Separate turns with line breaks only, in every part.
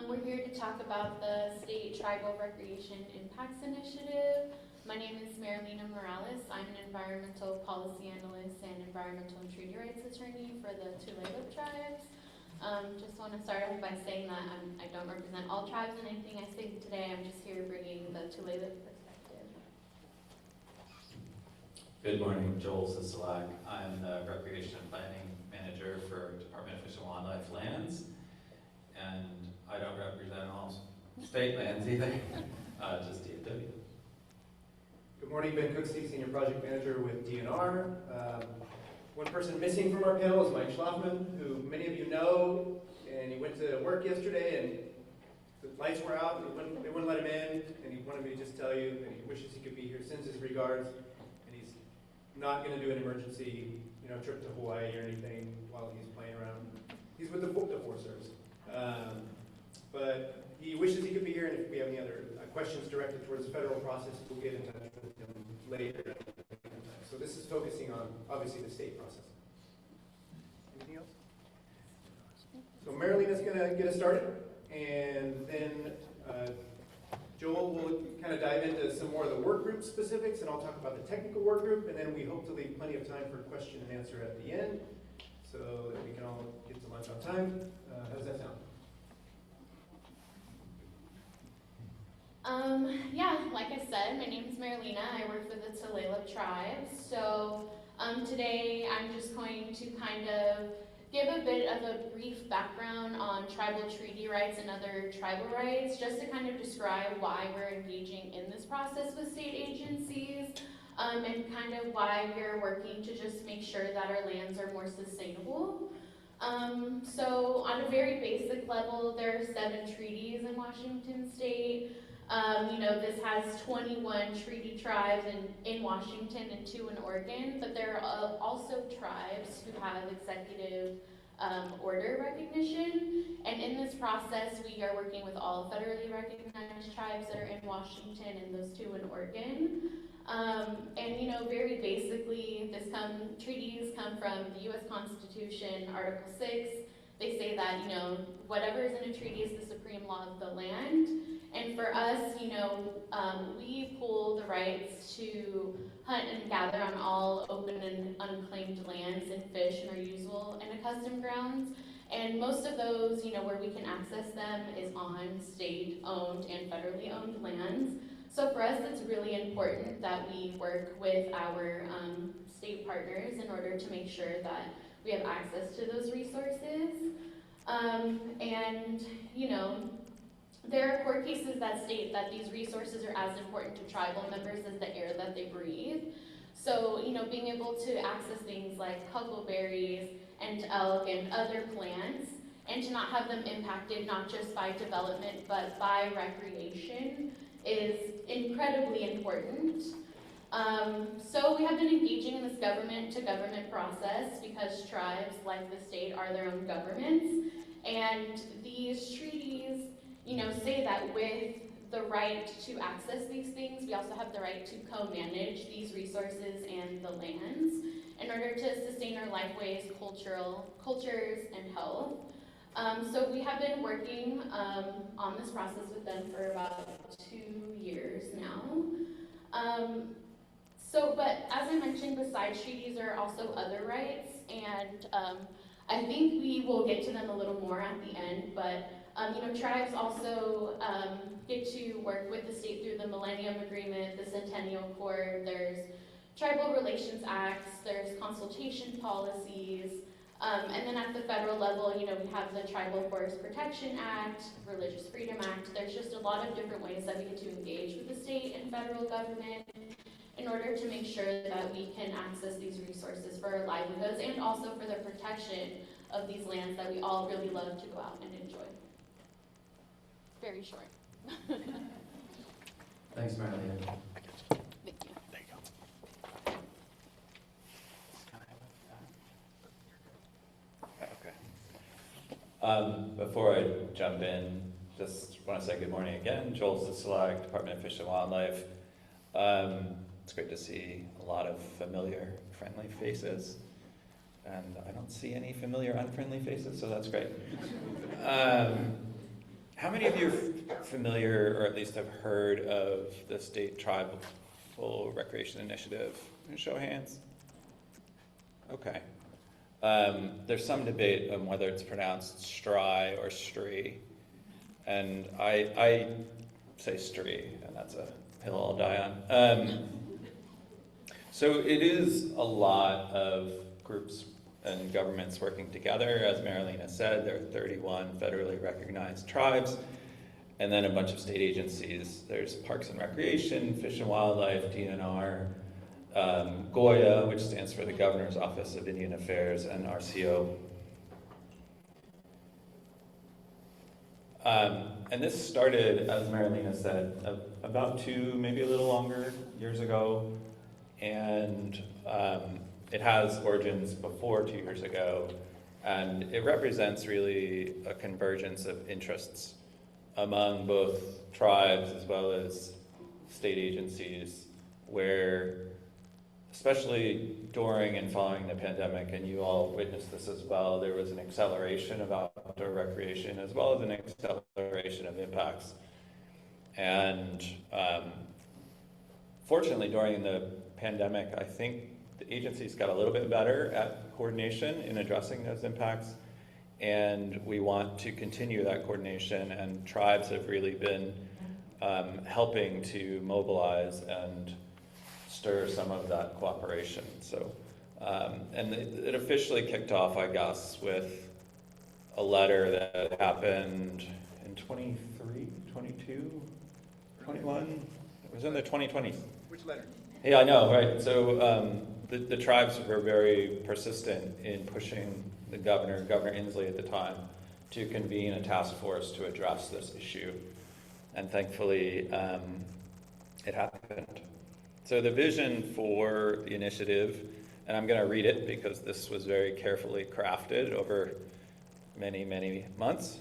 We're here to talk about the State Tribal Recreation Impacts Initiative. My name is Meralina. I'm an environmental policy analyst and environmental and treaty rights attorney for the Tulalip tribes. Just want to start off by saying that I don't represent all tribes in anything I say today. I'm just here bringing the Tulalip perspective.
Good morning, Joel Sisolak. I'm the Recreation and Planning Manager for Department of Fish and Wildlife Lands, and I don't represent all state lands either, just DFW.
Good morning, Ben Cooksey, Senior Project Manager with DNR. One person missing from our panel is Mike Schlafman, who many of you know, and he went to work yesterday and the lights were out and they wouldn't let him in, and he wanted me to just tell you that he wishes he could be here, sends his regards, and he's not going to do an emergency trip to Hawaii or anything while he's playing around. He's with the Forest Service. But he wishes he could be here, and if we have any other questions directed towards the federal process, we'll get in touch with him later. So this is focusing on, obviously, the state process. Anything else? So Meralina's going to get us started, and then Joel will kind of dive into some more of the work group specifics, and I'll talk about the technical work group, and then we hope to leave plenty of time for question and answer at the end, so that we can all get to lunch on time. How does that sound?
Yeah, like I said, my name is Meralina. I work for the Tulalip tribes. So today I'm just going to kind of give a bit of a brief background on tribal treaty rights and other tribal rights, just to kind of describe why we're engaging in this process with state agencies, and kind of why we're working to just make sure that our lands are more sustainable. So on a very basic level, there are 7 treaties in Washington state. This has 21 treaty tribes in Washington and 2 in Oregon, but there are also tribes who have executive order recognition. And in this process, we are working with all federally recognized tribes that are in Washington and those 2 in Oregon. Very basically, treaties come from the U.S. Constitution, Article 6. They say that, whatever is in a treaty is the supreme law of the land. And for us, we pull the rights to hunt and gather on all open and unclaimed lands and fish in our usual and accustomed grounds. And most of those, where we can access them is on state-owned and federally owned lands. So for us, it's really important that we work with our state partners in order to make sure that we have access to those resources. There are court cases that state that these resources are as important to tribal members as the air that they breathe. So, being able to access things like huckleberries and elk and other plants, and to not have them impacted not just by development but by recreation is incredibly important. So we have been engaging in this government-to-government process because tribes, like the state, are their own governments. And these treaties, say that with the right to access these things, we also have the right to co-manage these resources and the lands in order to sustain our lifeways, cultures, and health. So we have been working on this process with them for about 2 years now. But as I mentioned, besides treaties, there are also other rights, and I think we will get to them a little more at the end, but tribes also get to work with the state through the Millennium Agreement, the Centennial Court, there's Tribal Relations Acts, there's consultation policies, and then at the federal level, we have the Tribal Forest Protection Act, Religious Freedom Act. There's just a lot of different ways that we get to engage with the state and federal government in order to make sure that we can access these resources for our livelihoods and also for the protection of these lands that we all really love to go out and enjoy. Very short.
Thanks, Meralina.
Thank you.
There you go. Okay.
Before I jump in, just want to say good morning again. Joel Sisolak, Department of Fish and Wildlife. It's great to see a lot of familiar, friendly faces, and I don't see any familiar, unfriendly faces, so that's great. How many of you are familiar, or at least have heard of the State Tribal Recreation Initiative? Show of hands. Okay. There's some debate on whether it's pronounced Stry or Stree, and I say Stree, and that's a hill I'll die on. So it is a lot of groups and governments working together. As Meralina said, there are 31 federally recognized tribes, and then a bunch of state agencies. There's Parks and Recreation, Fish and Wildlife, DNR, GOIA, which stands for the Governor's Office of Indian Affairs, and RCO. And this started, as Meralina said, about 2, maybe a little longer, years ago, and it has origins before 2 years ago, and it represents really a convergence of interests among both tribes as well as state agencies, where, especially during and following the pandemic, and you all witnessed this as well, there was an acceleration of outdoor recreation as well as an acceleration of impacts. And fortunately, during the pandemic, I think the agencies got a little bit better at coordination in addressing those impacts, and we want to continue that coordination, and tribes have really been helping to mobilize and stir some of that cooperation. So, and it officially kicked off, I guess, with a letter that happened in 23, 22, 21? It was in the 2020s.
Which letter?
Yeah, I know, right? So the tribes were very persistent in pushing the Governor Inslee at the time, to convene a task force to address this issue. And thankfully, it happened. So the vision for the initiative, and I'm going to read it because this was very carefully crafted over many, many months.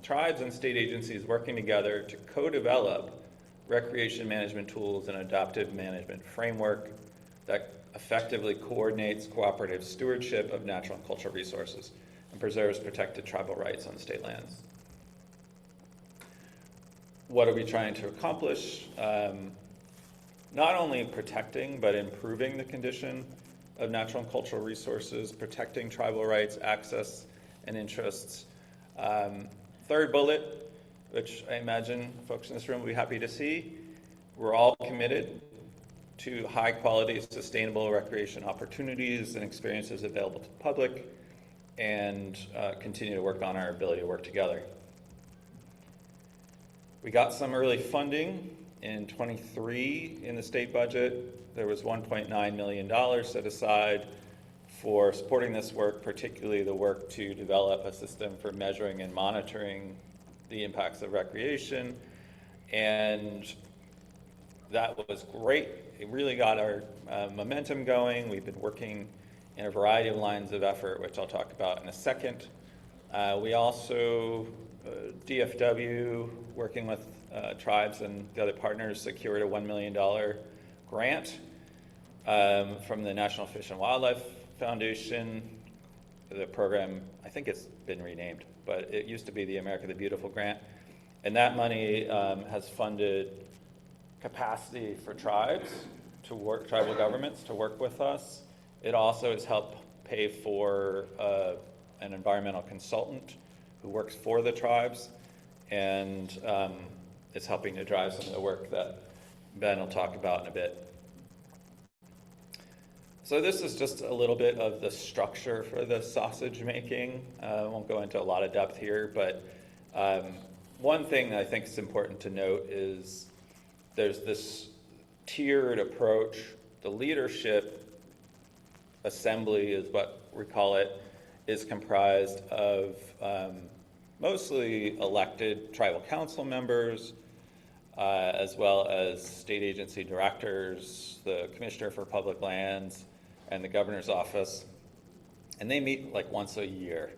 Tribes and state agencies working together to co-develop recreation management tools and adaptive management framework that effectively coordinates cooperative stewardship of natural and cultural resources and preserves protected tribal rights on state lands. What are we trying to accomplish? Not only protecting, but improving the condition of natural and cultural resources, protecting tribal rights, access, and interests. Third bullet, which I imagine folks in this room will be happy to see, we're all committed to high-quality, sustainable recreation opportunities and experiences available to the public, and continue to work on our ability to work together. We got some early funding in 23 in the state budget. There was $1.9 million set aside for supporting this work, particularly the work to develop a system for measuring and monitoring the impacts of recreation. And that was great. It really got our momentum going. We've been working in a variety of lines of effort, which I'll talk about in a second. We also, DFW, working with tribes and the other partners, secured a $1 million grant from the National Fish and Wildlife Foundation. The program, I think it's been renamed, but it used to be the America the Beautiful grant. And that money has funded capacity for tribes to work, tribal governments to work with us. It also has helped pay for an environmental consultant who works for the tribes, and it's helping to drive some of the work that Ben will talk about in a bit. So this is just a little bit of the structure for the sausage making. I won't go into a lot of depth here, but one thing that I think is important to note is there's this tiered approach. The leadership assembly is what we call it, is comprised of mostly elected tribal council members, as well as state agency directors, the Commissioner for Public Lands, and the Governor's Office. And they meet like once a year.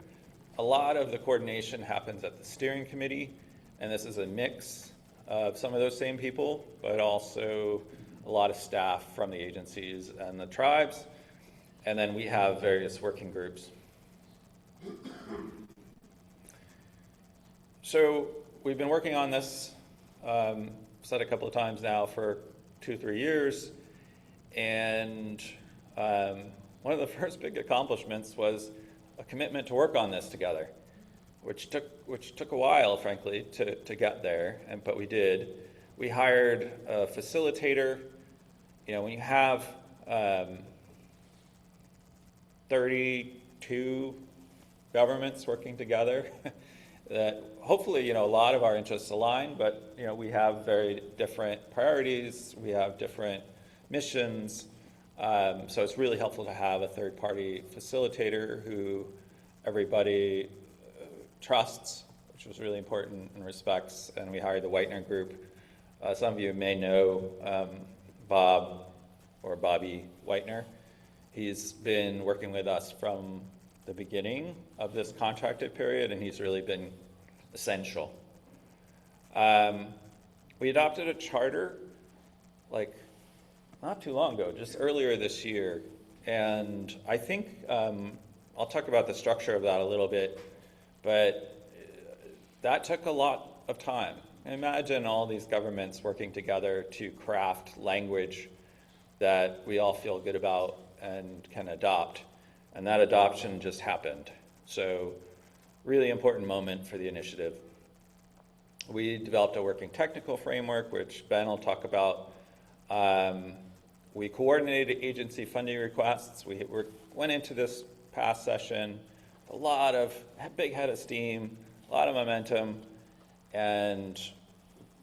A lot of the coordination happens at the steering committee, and this is a mix of some of those same people, but also a lot of staff from the agencies and the tribes. And then we have various working groups.
So we've been working on this, said a couple of times now, for 2-3 years, and one of the first big accomplishments was a commitment to work on this together, which took a while, frankly, to get there, but we did. We hired a facilitator. You know, when you have 32 governments working together, that hopefully, you know, a lot of our interests align, but, you know, we have very different priorities, we have different missions, so it's really helpful to have a third-party facilitator who everybody trusts, which was really important and respects, and we hired the Whitener Group. Some of you may know Bob or Bobby Whitener. He's been working with us from the beginning of this contracted period, and he's really been essential. We adopted a charter like not too long ago, just earlier this year, and I think I'll talk about the structure of that a little bit, but that took a lot of time. Imagine all these governments working together to craft language that we all feel good about and can adopt. And that adoption just happened. So really important moment for the initiative. We developed a working technical framework, which Ben will talk about. We coordinated agency funding requests. We went into this past session with a big head of steam, a lot of momentum, and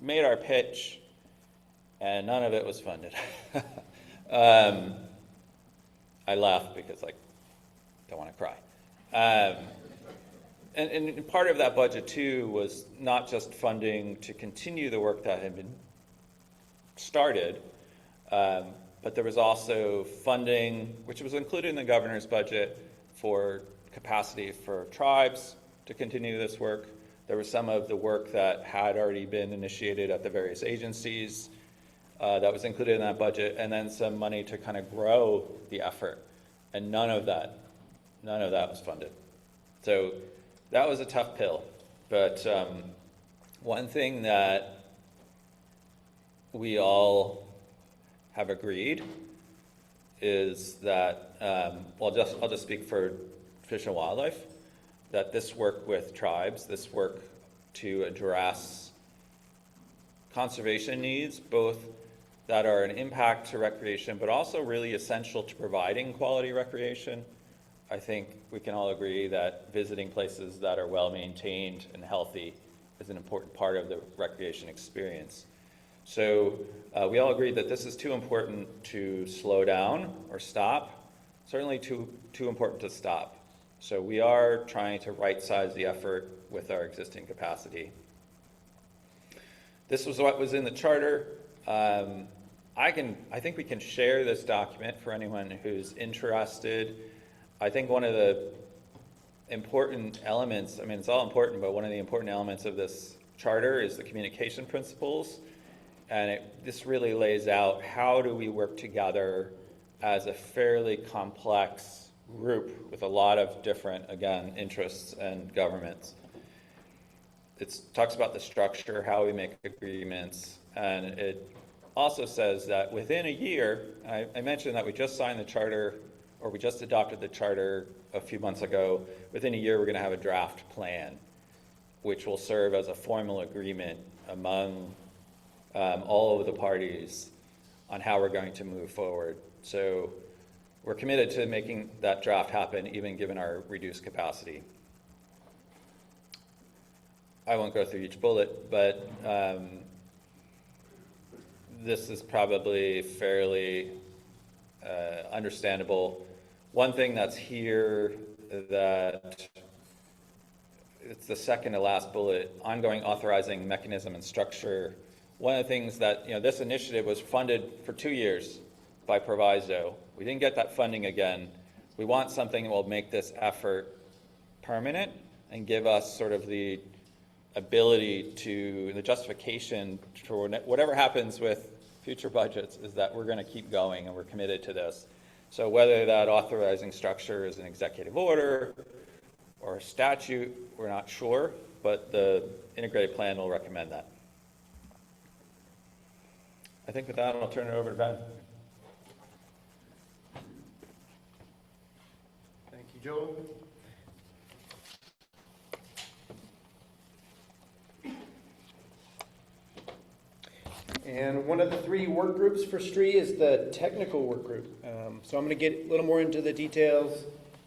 made our pitch, and none of it was funded. I laughed because I don't want to cry. And part of that budget too was not just funding to continue the work that had been started, but there was also funding, which was included in the governor's budget, for capacity for tribes to continue this work. There was some of the work that had already been initiated at the various agencies that was included in that budget, and then some money to kind of grow the effort. And none of that was funded. So that was a tough pill. But one thing that we all have agreed is that, I'll just speak for Fish and Wildlife, that this work with tribes, this work to address conservation needs, both that are an impact to recreation, but also really essential to providing quality recreation. I think we can all agree that visiting places that are well-maintained and healthy is an important part of the recreation experience. So we all agreed that this is too important to slow down or stop, certainly too important to stop. So we are trying to right-size the effort with our existing capacity. This was what was in the charter. I think we can share this document for anyone who's interested. I think one of the important elements, I mean, it's all important, but one of the important elements of this charter is the communication principles. And this really lays out how do we work together as a fairly complex group with a lot of different, again, interests and governments. It talks about the structure, how we make agreements, and it also says that within a year, I mentioned that we just signed the charter, or we just adopted the charter a few months ago. Within a year, we're going to have a draft plan, which will serve as a formal agreement among all of the parties on how we're going to move forward. So we're committed to making that draft happen, even given our reduced capacity. I won't go through each bullet, but this is probably fairly understandable. One thing that's here that it's the second to last bullet, ongoing authorizing mechanism and structure. One of the things that, this initiative was funded for 2 years by proviso. We didn't get that funding again. We want something that will make this effort permanent and give us sort of the ability to, the justification for whatever happens with future budgets is that we're going to keep going and we're committed to this. So whether that authorizing structure is an executive order or a statute, we're not sure, but the integrated plan will recommend that. I think with that, I'll turn it over to Ben.
Thank you, Joel. And one of the 3 work groups for STRI is the technical work group. So I'm going to get a little more into the details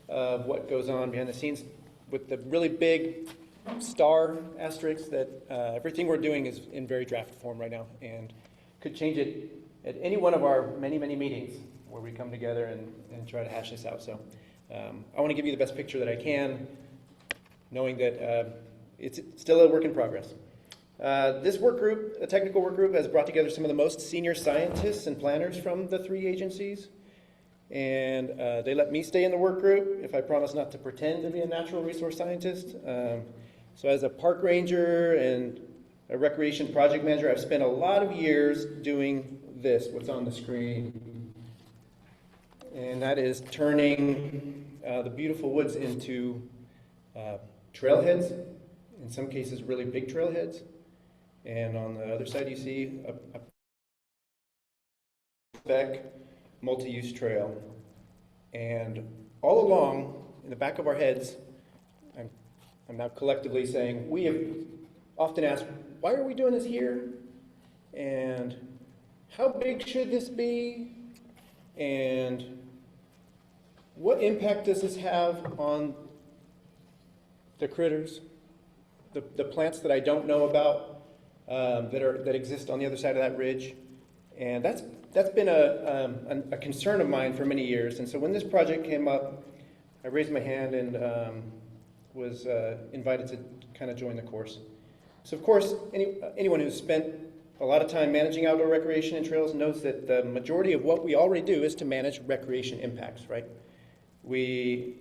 of what goes on behind the scenes with the really big star asterisk that everything we're doing is in very draft form right now and could change it at any one of our many, many meetings where we come together and try to hash this out. So I want to give you the best picture that I can, knowing that it's still a work in progress. This work group, a technical work group, has brought together some of the most senior scientists and planners from the 3 agencies. And they let me stay in the work group if I promise not to pretend to be a natural resource scientist. So as a park ranger and a recreation project manager, I've spent a lot of years doing this, what's on the screen. And that is turning the beautiful woods into trailheads, in some cases really big trailheads. And on the other side you see a spec multi-use trail. And all along, in the back of our heads, I'm now collectively saying, we have often asked, why are we doing this here? And how big should this be? And what impact does this have on the critters, the plants that I don't know about, that exist on the other side of that ridge? And that's been a concern of mine for many years. And so when this project came up, I raised my hand and was invited to kind of join the course. So of course, anyone who's spent a lot of time managing outdoor recreation and trails knows that the majority of what we already do is to manage recreation impacts, right? We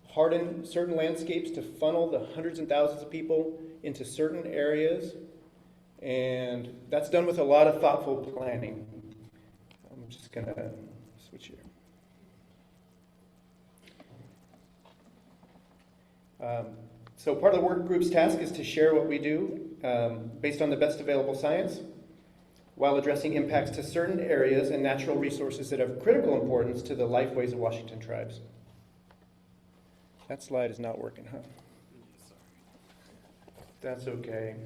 harden certain landscapes to funnel the hundreds and thousands of people into certain areas, and that's done with a lot of thoughtful planning. I'm just going to switch here. So part of the work group's task is to share what we do based on the best available science, while addressing impacts to certain areas and natural resources that have critical importance to the lifeways of Washington tribes. That slide is not working, huh? That's okay.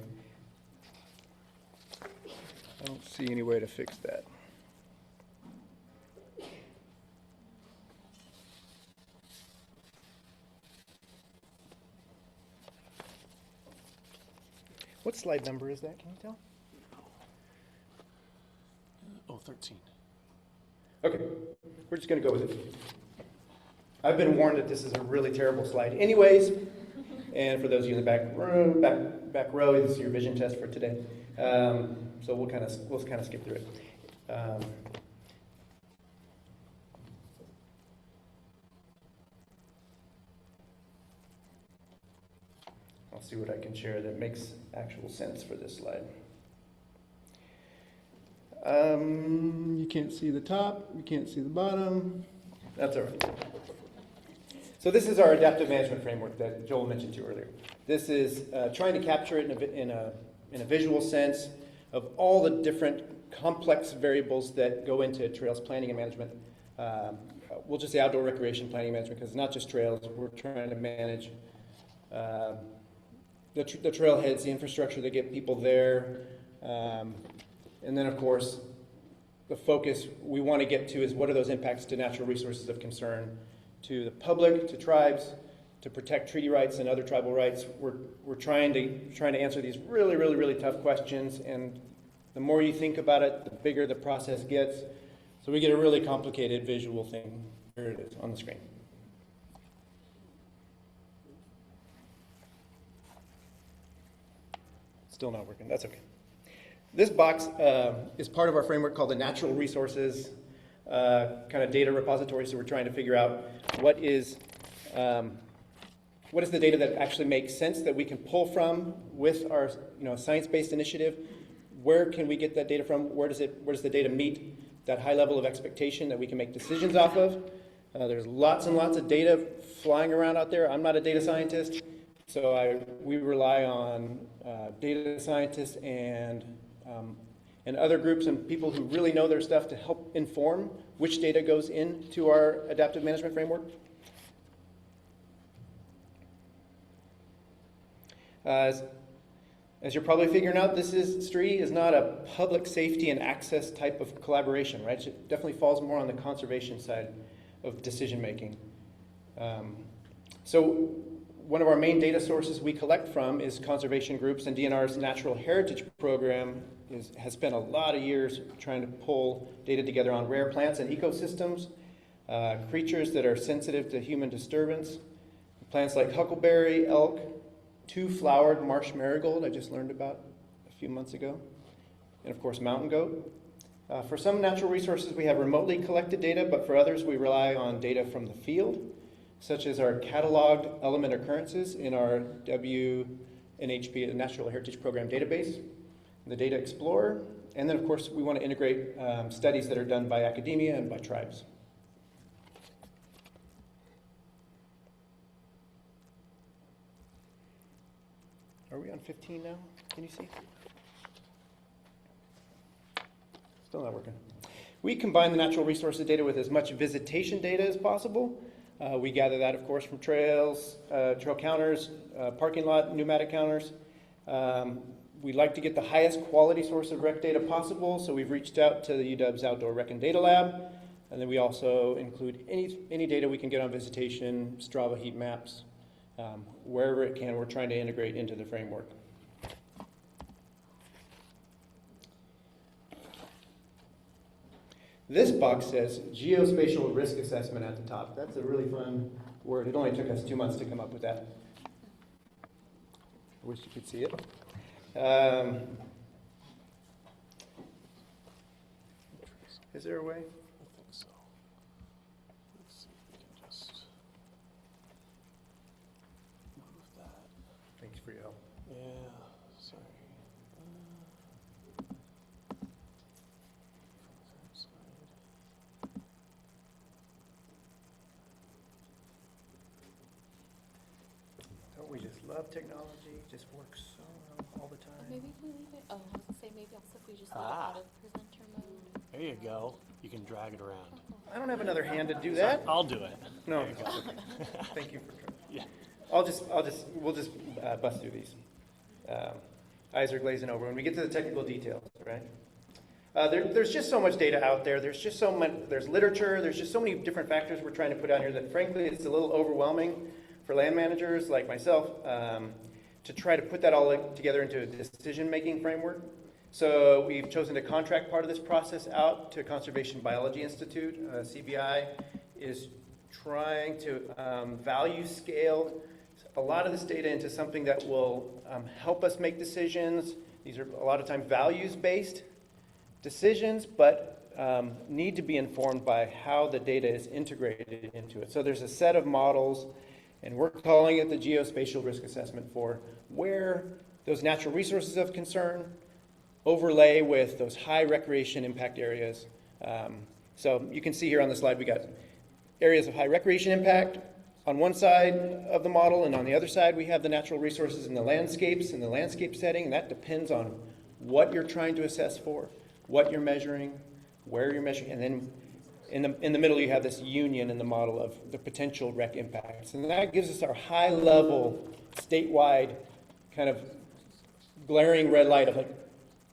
I don't see any way to fix that. What slide number is that? Can you tell?
Oh, 13.
Okay, we're just going to go with it. I've been warned that this is a really terrible slide anyways, and for those of you in the back row, this is your vision test for today. So we'll kind of skip through it. I'll see what I can share that makes actual sense for this slide. You can't see the top, you can't see the bottom. That's all right. So this is our adaptive management framework that Joel mentioned to you earlier. This is trying to capture it in a visual sense of all the different complex variables that go into trails planning and management. We'll just say outdoor recreation planning and management, because it's not just trails. We're trying to manage the trailheads, the infrastructure that get people there. And then, of course, the focus we want to get to is what are those impacts to natural resources of concern to the public, to tribes, to protect treaty rights and other tribal rights. We're trying to answer these really, really, really tough questions, and the more you think about it, the bigger the process gets. So we get a really complicated visual thing. Here it is on the screen. Still not working. That's okay. This box is part of our framework called the Natural Resources kind of data repository. So we're trying to figure out what is the data that actually makes sense that we can pull from with our science-based initiative. Where can we get that data from? Where does the data meet that high level of expectation that we can make decisions off of? There's lots and lots of data flying around out there. I'm not a data scientist, so we rely on data scientists and other groups and people who really know their stuff to help inform which data goes into our adaptive management framework. As you're probably figuring out, STRI is not a public safety and access type of collaboration, right? It definitely falls more on the conservation side of decision making. So one of our main data sources we collect from is conservation groups, and DNR's Natural Heritage Program has spent a lot of years trying to pull data together on rare plants and ecosystems, creatures that are sensitive to human disturbance, plants like huckleberry, elk, two-flowered marsh marigold I just learned about a few months ago, and of course mountain goat. For some natural resources we have remotely collected data, but for others we rely on data from the field, such as our cataloged element occurrences in our WNHP, Natural Heritage Program database, the Data Explorer, and then of course we want to integrate studies that are done by academia and by tribes. Are we on 15 now? Can you see? Still not working. We combine the natural resources data with as much visitation data as possible. We gather that, of course, from trails, trail counters, parking lot, pneumatic counters. We like to get the highest quality source of rec data possible, so we've reached out to the UW's Outdoor Rec and Data Lab, and then we also include any data we can get on visitation, Strava heat maps, wherever it can. We're trying to integrate into the framework. This box says geospatial risk assessment at the top. That's a really fun word. It only took us 2 months to come up with that. I wish you could see it. Is there a way?
I think so. Let's see if we can just move that.
Thanks for your help.
Yeah, sorry.
Don't we just love technology? It just works so well all the time.
Maybe if we leave it, oh, I was gonna say, maybe also if we just leave it
Ah.
out of presenter mode.
There you go. You can drag it around.
I don't have another hand to do that.
I'll do it.
No.
There you go.
Thank you for trying.
Yeah.
We'll just bust through these. Eyes are glazing over when we get to the technical details, right? There's just so much data out there. There's just so much. There's literature. There's just so many different factors we're trying to put out here that, frankly, it's a little overwhelming for land managers like myself to try to put that all together into a decision-making framework. So we've chosen to contract part of this process out to Conservation Biology Institute. CBI is trying to value scale a lot of this data into something that will help us make decisions. These are a lot of times values-based decisions, but need to be informed by how the data is integrated into it. So there's a set of models, and we're calling it the geospatial risk assessment for where those natural resources of concern overlay with those high recreation impact areas. So you can see here on the slide we got areas of high recreation impact on one side of the model, and on the other side we have the natural resources and the landscapes and the landscape setting, and that depends on what you're trying to assess for, what you're measuring, where you're measuring, and then in the middle you have this union in the model of the potential rec impacts. And that gives us our high level, statewide kind of glaring red light of like,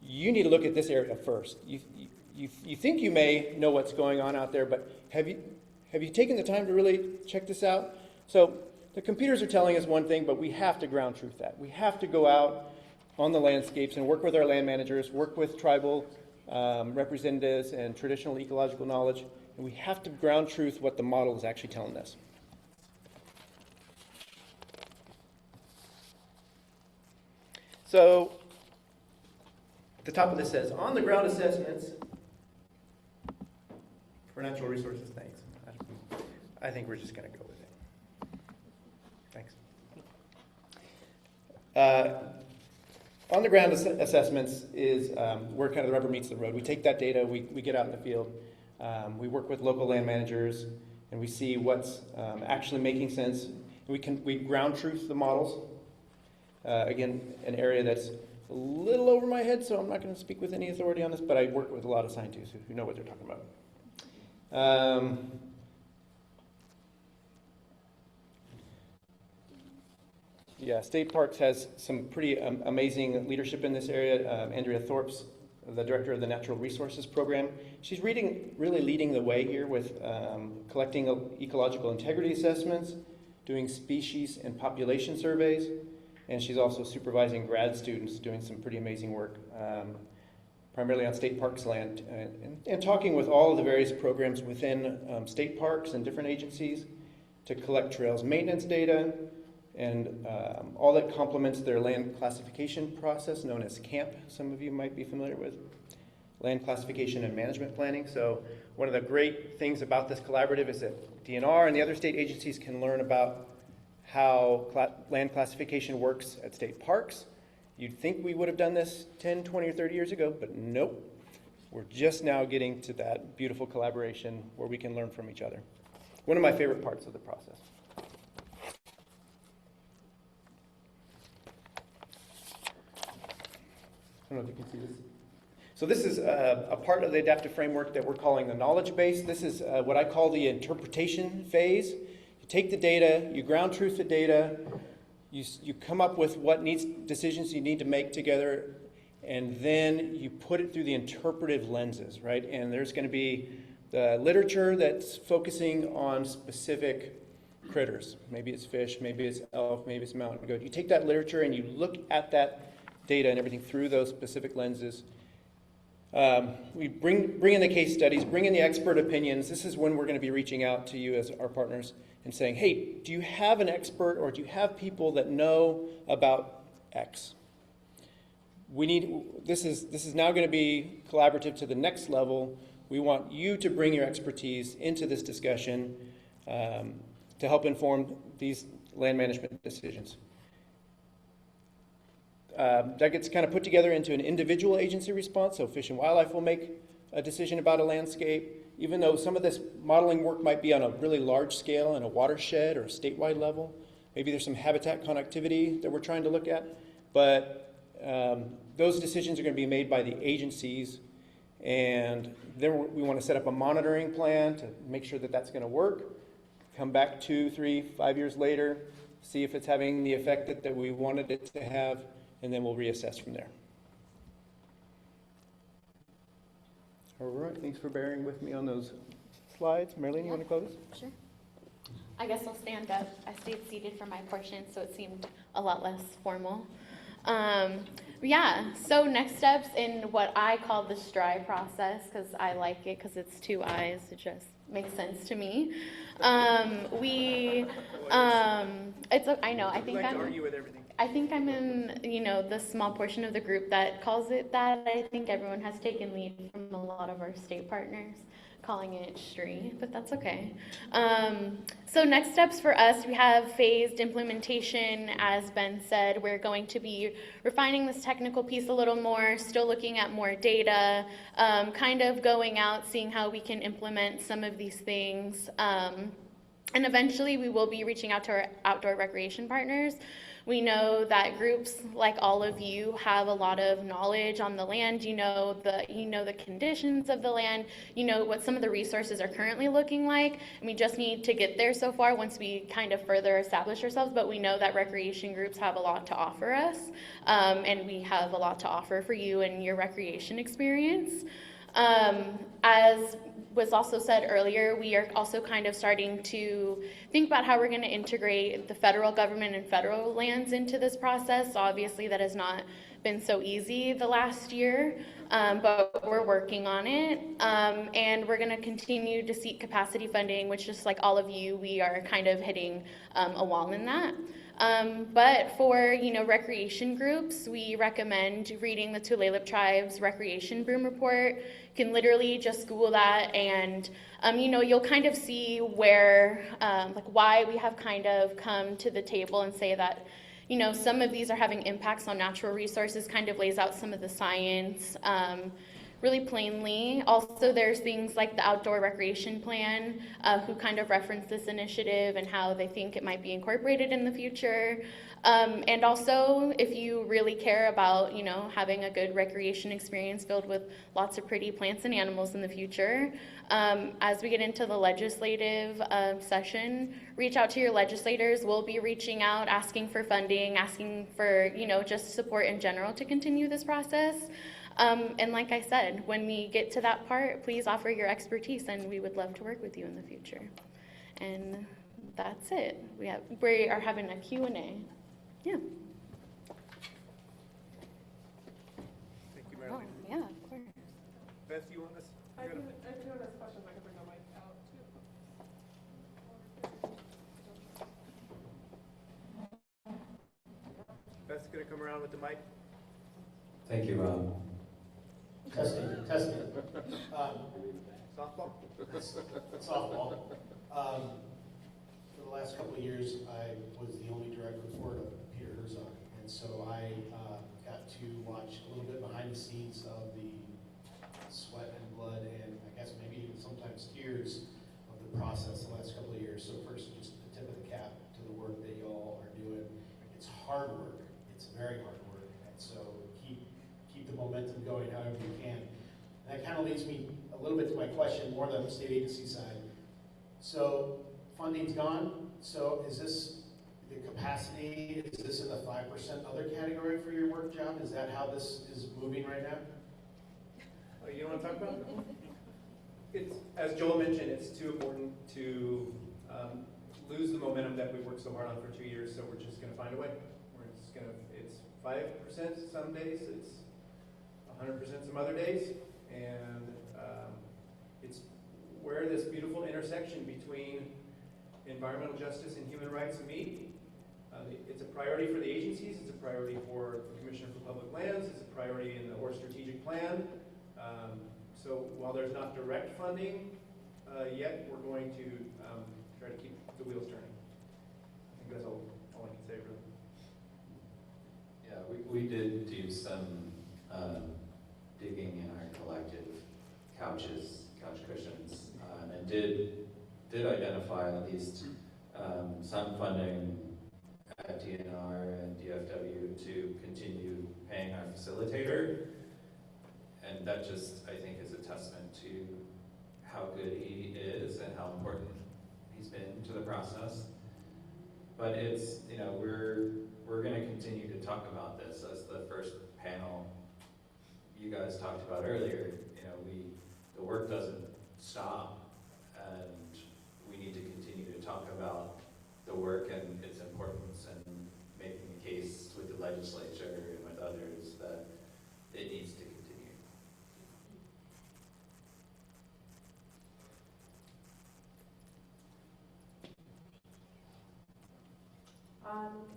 you need to look at this area first. You think you may know what's going on out there, but have you taken the time to really check this out? So the computers are telling us one thing, but we have to ground truth that. We have to go out on the landscapes and work with our land managers, work with tribal representatives and traditional ecological knowledge, and we have to ground truth what the model is actually telling us. So at the top of this says, on the ground assessments for natural resources, thanks. I think we're just going to go with it. Thanks. On the ground assessments is where kind of the rubber meets the road. We take that data, we get out in the field, we work with local land managers, and we see what's actually making sense. We ground truth the models. Again, an area that's a little over my head, so I'm not going to speak with any authority on this, but I work with a lot of scientists who know what they're talking about. Yeah, State Parks has some pretty amazing leadership in this area. Andrea Thorpe's the director of the Natural Resources Program. She's really leading the way here with collecting ecological integrity assessments, doing species and population surveys, and she's also supervising grad students doing some pretty amazing work, primarily on state parks land, and talking with all of the various programs within state parks and different agencies to collect trails maintenance data, and all that complements their land classification process known as CAMP, some of you might be familiar with, land classification and management planning. So one of the great things about this collaborative is that DNR and the other state agencies can learn about how land classification works at state parks. You'd think we would have done this 10, 20, or 30 years ago, but nope. We're just now getting to that beautiful collaboration where we can learn from each other. One of my favorite parts of the process. I don't know if you can see this. So this is a part of the adaptive framework that we're calling the knowledge base. This is what I call the interpretation phase. You take the data, you ground truth the data, you come up with what decisions you need to make together, and then you put it through the interpretive lenses, right? And there's going to be the literature that's focusing on specific critters. Maybe it's fish, maybe it's elk, maybe it's mountain goat. You take that literature and you look at that data and everything through those specific lenses. We bring in the case studies, bring in the expert opinions. This is when we're going to be reaching out to you as our partners and saying, hey, do you have an expert or do you have people that know about X? This is now going to be collaborative to the next level. We want you to bring your expertise into this discussion to help inform these land management decisions. That gets kind of put together into an individual agency response. So Fish and Wildlife will make a decision about a landscape, even though some of this modeling work might be on a really large scale in a watershed or a statewide level. Maybe there's some habitat connectivity that we're trying to look at. But those decisions are going to be made by the agencies. And then we want to set up a monitoring plan to make sure that that's going to work. Come back 2, 3, 5 years later, see if it's having the effect that we wanted it to have, and then we'll reassess from there. All right, thanks for bearing with me on those slides. Meralina, you want to close?
Sure. I guess I'll stand up. I stayed seated for my portion, so it seemed a lot less formal. Yeah, so next steps in what I call the STRI process, because I like it because it's 2 I's. It just makes sense to me. I know, I think I'm in, the small portion of the group that calls it that. I think everyone has taken lead from a lot of our state partners calling it STRI, but that's okay. So next steps for us, we have phased implementation. As Ben said, we're going to be refining this technical piece a little more, still looking at more data, kind of going out, seeing how we can implement some of these things. And eventually we will be reaching out to our outdoor recreation partners. We know that groups like all of you have a lot of knowledge on the land. You know the conditions of the land. You know what some of the resources are currently looking like. And we just need to get there so far once we kind of further establish ourselves. But we know that recreation groups have a lot to offer us. And we have a lot to offer for you and your recreation experience. As was also said earlier, we are also kind of starting to think about how we're going to integrate the federal government and federal lands into this process. Obviously, that has not been so easy the last year, but we're working on it. And we're going to continue to seek capacity funding, which, just like all of you, we are kind of hitting a wall in that. But for, recreation groups, we recommend reading the Tulalip Tribe's Recreation Boom Report. You can literally just Google that and, you'll kind of see where, why we have kind of come to the table and say that, some of these are having impacts on natural resources, kind of lays out some of the science. really plainly. Also, there's things like the outdoor recreation plan, who kind of reference this initiative and how they think it might be incorporated in the future. And also, if you really care about, having a good recreation experience filled with lots of pretty plants and animals in the future, as we get into the legislative session, reach out to your legislators. We'll be reaching out, asking for funding, asking for, just support in general to continue this process. And like I said, when we get to that part, please offer your expertise, and we would love to work with you in the future. And that's it. We are having a Q&A. Yeah.
Thank you,
Oh,
Meralina.
yeah, of course.
Beth, do you want us?
I can ask questions, I can bring the mic out too.
Beth's gonna come around with the mic.
Thank you, Rob.
Testing.
Softball?
Softball. For the last couple of years, I was the only direct report of Peter Herzog, and so I got to watch a little bit behind the scenes of the sweat and blood, and I guess maybe even sometimes tears of the process the last couple of years. So first, just the tip of the cap to the work that y'all are doing. It's hard work. It's very hard work, and so keep the momentum going however you can. And that kind of leads me a little bit to my question, more on the state agency side. So funding's gone. So is this the capacity? Is this in the 5% other category for your work job? Is that how this is moving right now?
Oh, you don't want to talk about it? It's, as Joel mentioned, it's too important to lose the momentum that we worked so hard on for 2 years, so we're just going to find a way. It's 5% some days, it's 100% some other days, and it's where this beautiful intersection between environmental justice and human rights meet. It's a priority for the agencies, it's a priority for the Commissioner for Public Lands, it's a priority in the Horse Strategic Plan. So while there's not direct funding yet, we're going to try to keep the wheels turning. I think that's all I can say, really.
Yeah, we did do some digging in our collective couch cushions, and did identify at least some funding at DNR and DFW to continue paying our facilitator. And that just, I think, is a testament to how good he is and how important he's been to the process. But it's, we're going to continue to talk about this as the first panel you guys talked about earlier. The work doesn't stop, and we need to continue to talk about the work and its importance, and making a case with the legislature and with others that it needs to continue.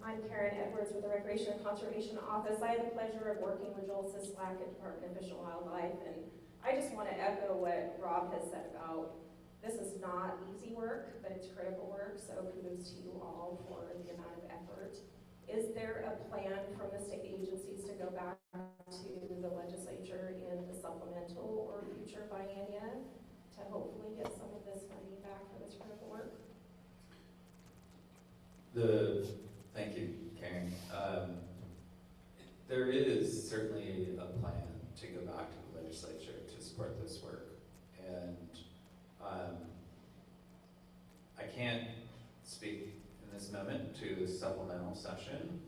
I'm Karen Edwards with the Recreation and Conservation Office. I had the pleasure of working with Joel Sisolak at Department of Fish and Wildlife, and I just want to echo what Rob has said about this is not easy work, but it's critical work, so kudos to you all for the amount of effort. Is there a plan from the state agencies to go back to the legislature in the supplemental or future biennia to hopefully get some of this funding back for this critical work?
Thank you, Karen. There is certainly a plan to go back to the legislature to support this work, and I can't speak in this moment to the supplemental session,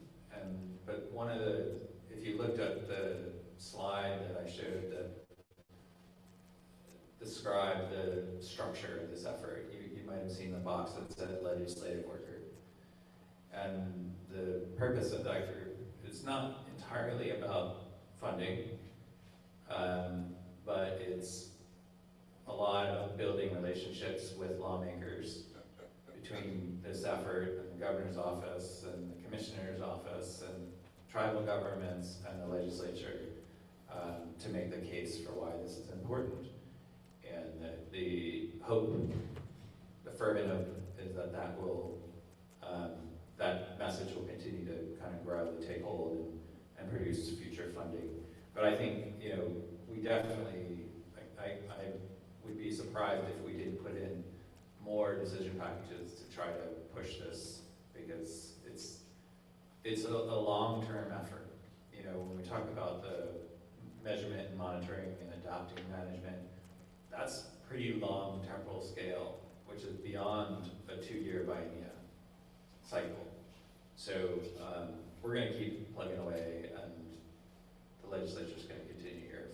but if you looked at the slide that I showed that described the structure of this effort, you might have seen the box that said legislative worker. And the purpose of that group is not entirely about funding, but it's a lot of building relationships with lawmakers between this effort and the governor's office and the commissioner's office and tribal governments and the legislature to make the case for why this is important. And the hope, the fervent hope, is that that message will continue to kind of grow and take hold and produce future funding. But I think, we definitely, I would be surprised if we didn't put in more decision packages to try to push this, because it's a long-term effort. You know, when we talk about the measurement and monitoring and adopting management, that's pretty long temporal scale, which is beyond a 2-year biennia cycle. So we're going to keep plugging away, and the legislature is going to continue to hear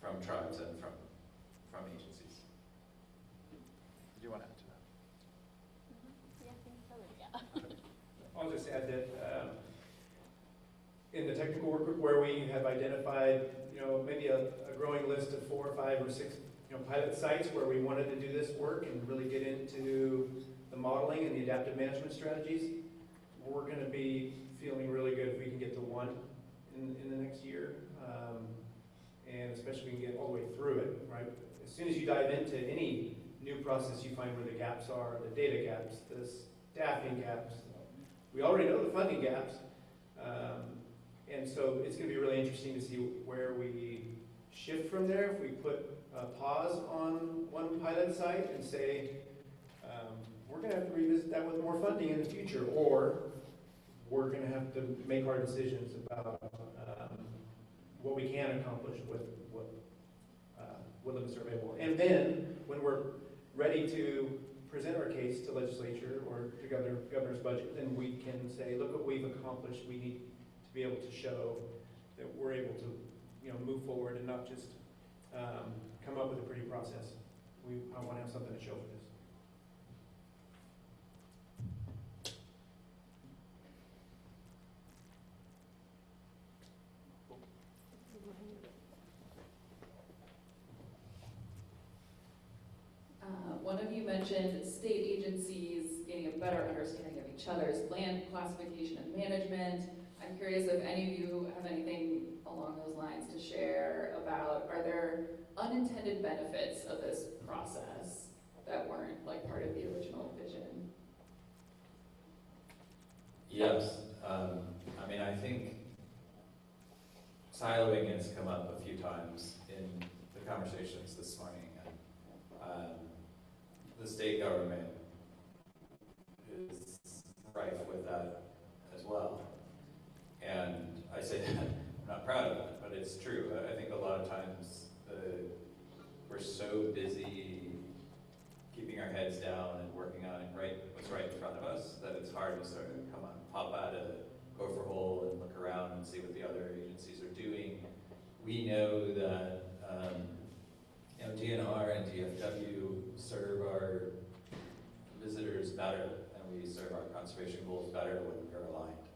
from tribes and from agencies.
Do you want to add to that?
Yeah, I think so, yeah.
I'll just add that in the technical work group where we have identified, maybe a growing list of 4 or 5 or 6, pilot sites where we wanted to do this work and really get into the modeling and the adaptive management strategies, we're going to be feeling really good if we can get to 1 in the next year, and especially if we can get all the way through it, right? As soon as you dive into any new process, you find where the gaps are, the data gaps, the staffing gaps. We already know the funding gaps, and so it's going to be really interesting to see where we shift from there. If we put a pause on one pilot site and say, we're going to have to revisit that with more funding in the future, or we're going to have to make hard decisions about what we can accomplish with what limits are available. And then, when we're ready to present our case to legislature or to governor's budget, then we can say, look what we've accomplished. We need to be able to show that we're able to, move forward and not just come up with a pretty process. I want to have something to show for this.
One of you mentioned state agencies getting a better understanding of each other's land classification and management. I'm curious if any of you have anything along those lines to share about, are there unintended benefits of this process that weren't like part of the original vision?
Yes. I think siloing has come up a few times in the conversations this morning. And, the state government is rife with that as well. And I say that, I'm not proud of it, but it's true. I think a lot of times we're so busy keeping our heads down and working on what's right in front of us that it's hard to sort of pop out of the gopher hole and look around and see what the other agencies are doing. We know that DNR and DFW serve our visitors better, and we serve our conservation goals better when we're aligned.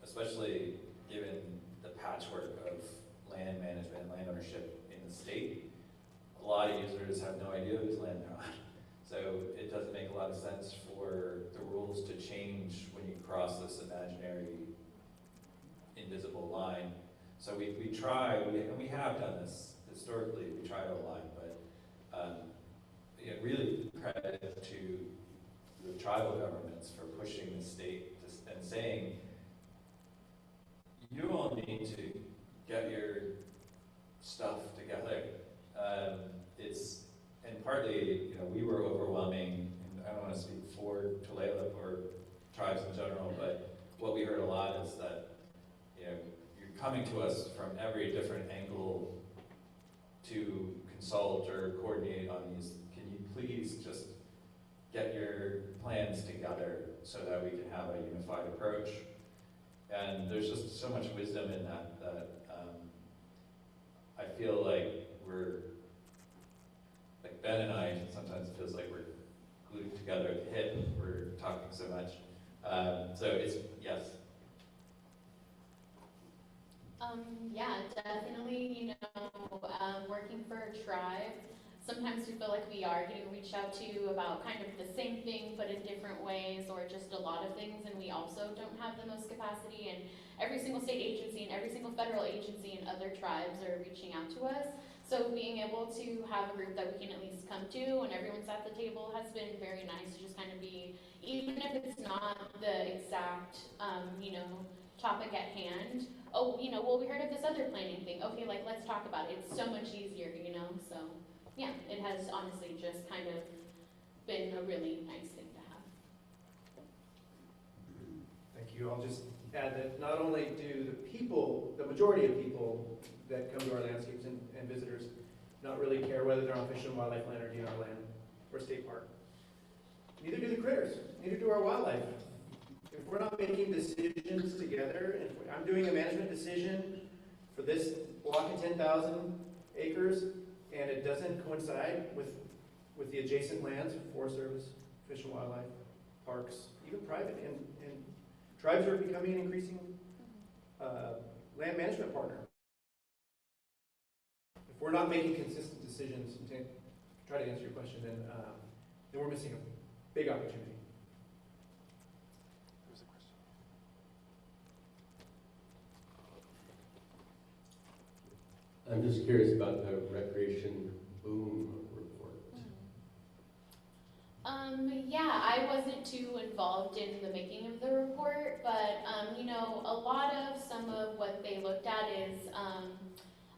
Especially given the patchwork of land management and land ownership in the state. A lot of users have no idea whose land they're on. So it doesn't make a lot of sense for the rules to change when you cross this imaginary invisible line. So we try, and we have done this historically, we try to align, but really credit to the tribal governments for pushing the state and saying, you all need to get your stuff together. And partly, we were overwhelming, and I don't want to speak for Tulalip or tribes in general, but what we heard a lot is that, you're coming to us from every different angle to consult or coordinate on these. Can you please just get your plans together so that we can have a unified approach? And there's just so much wisdom in that I feel like Ben and I, sometimes it feels like we're glued together at the hip. We're talking so much. So it's, yes.
Yeah, definitely, working for a tribe, sometimes we feel like we are getting reached out to about kind of the same thing, but in different ways, or just a lot of things, and we also don't have the most capacity, and every single state agency and every single federal agency and other tribes are reaching out to us. So being able to have a group that we can at least come to and everyone's at the table has been very nice to just kind of be, even if it's not the exact, topic at hand, oh, well, we heard of this other planning thing. Okay, like, let's talk about it. It's so much easier, So, yeah, it has honestly just kind of been a really nice thing to have.
Thank you. I'll just add that not only do the majority of people that come to our landscapes and visitors not really care whether they're on Fish and Wildlife land or DNR land or state park, neither do the critters, neither do our wildlife. If we're not making decisions together, and if I'm doing a management decision for this block of 10,000 acres, and it doesn't coincide with the adjacent lands, Forest Service, Fish and Wildlife, parks, even private, and tribes are becoming an increasing land management partner. If we're not making consistent decisions, to try to answer your question, then we're missing a big opportunity.
I'm just curious about the recreation boom report.
Yeah, I wasn't too involved in the making of the report, but a lot of some of what they looked at is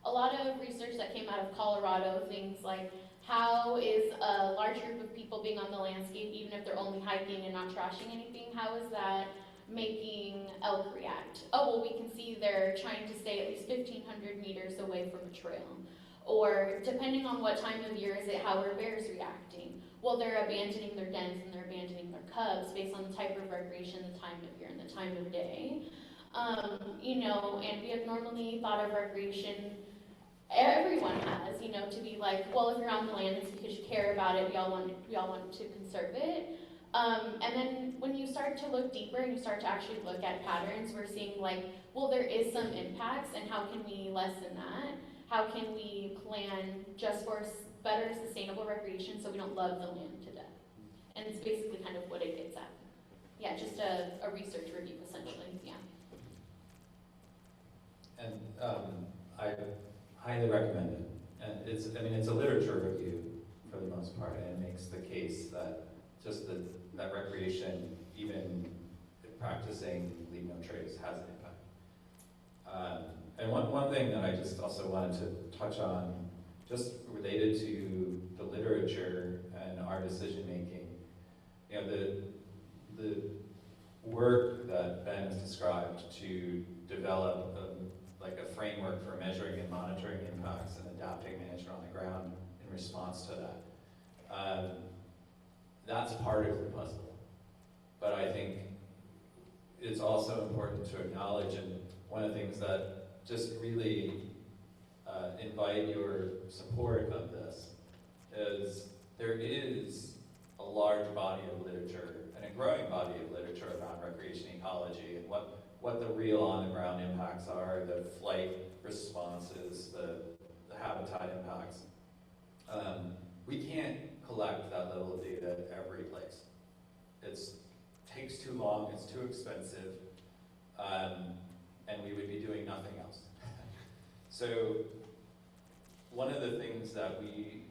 a lot of research that came out of Colorado, things like how is a large group of people being on the landscape, even if they're only hiking and not trashing anything, how is that making elk react? Oh, well, we can see they're trying to stay at least 1,500 meters away from a trail. Or depending on what time of year is it, how are bears reacting? Well, they're abandoning their dens and they're abandoning their cubs based on the type of recreation, the time of year, and the time of day. And we have normally thought of recreation, everyone has, to be like, well, if you're on the land, it's because you care about it. We all want to conserve it. And then when you start to look deeper and you start to actually look at patterns, we're seeing like, well, there is some impacts, and how can we lessen that? How can we plan just for better sustainable recreation so we don't love the land to death? And it's basically kind of what it gets at. Yeah, just a research review essentially, yeah.
And I highly recommend it. And it's a literature review for the most part, and it makes the case that just that recreation, even practicing leave no trace, has an impact. And one thing that I just also wanted to touch on, just related to the literature and our decision making, the work that Ben has described to develop a framework for measuring and monitoring impacts and adapting management on the ground in response to that. That's part of the puzzle. But I think it's also important to acknowledge, and one of the things that just really invite your support of this is there is a large body of literature and a growing body of literature around recreation ecology and what the real on-the-ground impacts are, the flight responses, the habitat impacts. We can't collect that level of data at every place. It takes too long, it's too expensive, and we would be doing nothing else. So one of the things that we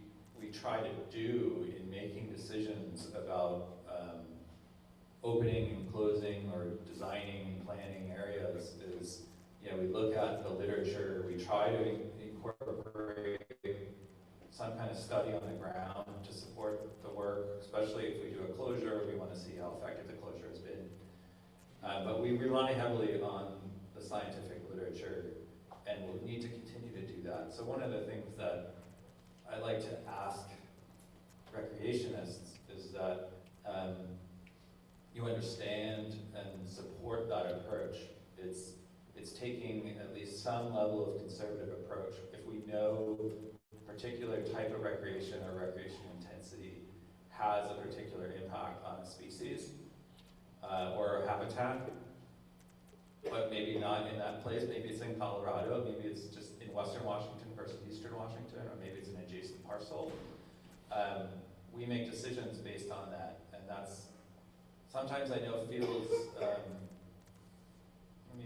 try to do in making decisions about opening and closing or designing and planning areas is, we look at the literature, we try to incorporate some kind of study on the ground to support the work, especially if we do a closure, we want to see how effective the closure has been. But we rely heavily on the scientific literature, and we'll need to continue to do that. So one of the things that I like to ask recreationists is that you understand and support that approach. It's taking at least some level of conservative approach. If we know a particular type of recreation or recreation intensity has a particular impact on a species or a habitat, but maybe not in that place, maybe it's in Colorado, maybe it's just in Western Washington versus Eastern Washington, or maybe it's an adjacent parcel. We make decisions based on that, and that's, sometimes I know feels,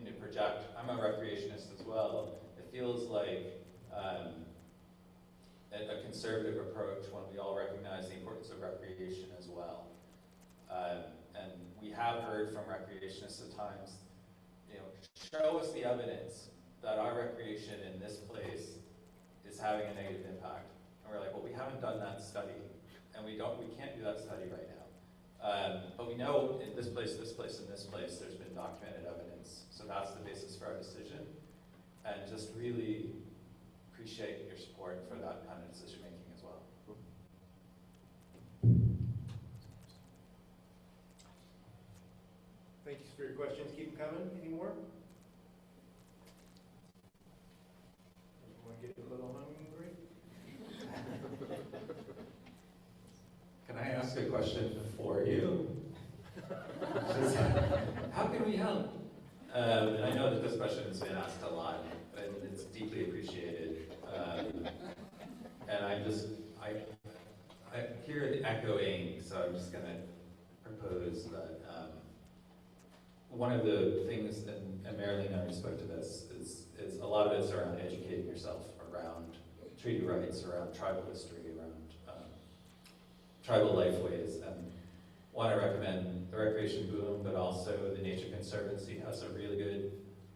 to project, I'm a recreationist as well, it feels like a conservative approach when we all recognize the importance of recreation as well. And we have heard from recreationists at times, show us the evidence that our recreation in this place is having a negative impact. And we're like, well, we haven't done that study, and we can't do that study right now. But we know in this place, and this place, there's been documented evidence. So that's the basis for our decision. And just really appreciate your support for that kind of decision making as well.
Thank you for your questions. Keep them coming. Any more? Want to get a little hungry?
Can I ask a question for you? How can we help? And I know that this question has been asked a lot, and it's deeply appreciated. And I hear the echoing, so I'm just going to propose that one of the things, and Meralina already spoke to this, is a lot of it's around educating yourself around treaty rights, around tribal history, around tribal lifeways, and want to recommend the Recreation Boom, but also the Nature Conservancy has a really good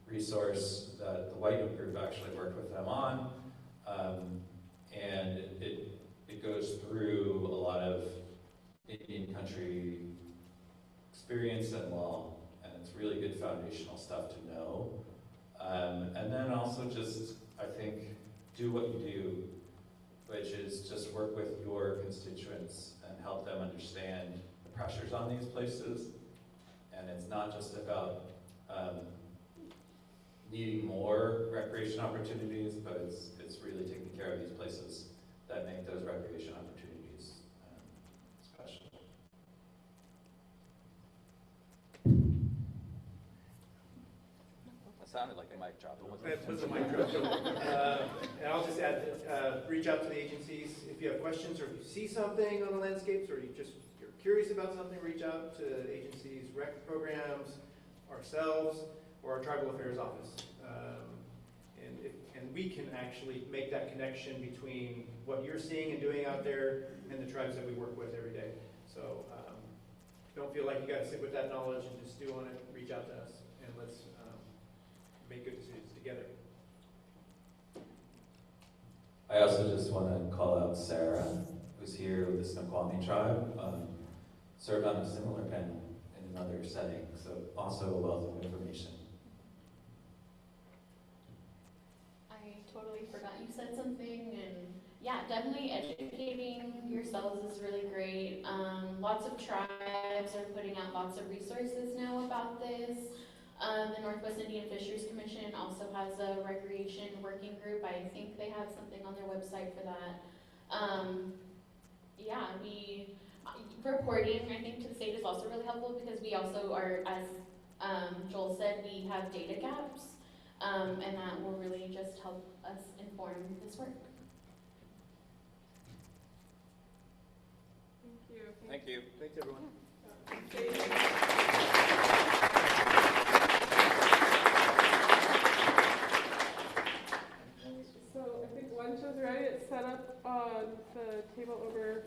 resource that the White Group actually worked with them on, and it goes through a lot of Indian country experience and law, and it's really good foundational stuff to know. And then also just, I think, do what you do, which is just work with your constituents and help them understand the pressures on these places. And it's not just about needing more recreation opportunities, but it's really taking care of these places that make those recreation opportunities special.
That sounded like a mic drop. It wasn't.
That was a mic drop. And I'll just add, reach out to the agencies. If you have questions or if you see something on the landscapes or you're curious about something, reach out to the agencies, rec programs, ourselves, or our tribal affairs office. And we can actually make that connection between what you're seeing and doing out there and the tribes that we work with every day. So don't feel like you got to sit with that knowledge and just stew on it. Reach out to us and let's make good decisions together.
I also just want to call out Sarah, who's here with the Snoqualmie tribe, served on a similar panel in another setting, so also a wealth of information.
I totally forgot you said something, and yeah, definitely educating yourselves is really great. Lots of tribes are putting out lots of resources now about this. The Northwest Indian Fisheries Commission also has a recreation working group. I think they have something on their website for that. Yeah, reporting, I think, to the state is also really helpful because we also are, as Joel said, we have data gaps, and that will really just help us inform this work.
Thank you.
Thank you.
Thanks, everyone.
So I think lunch is ready. It's set up on the table over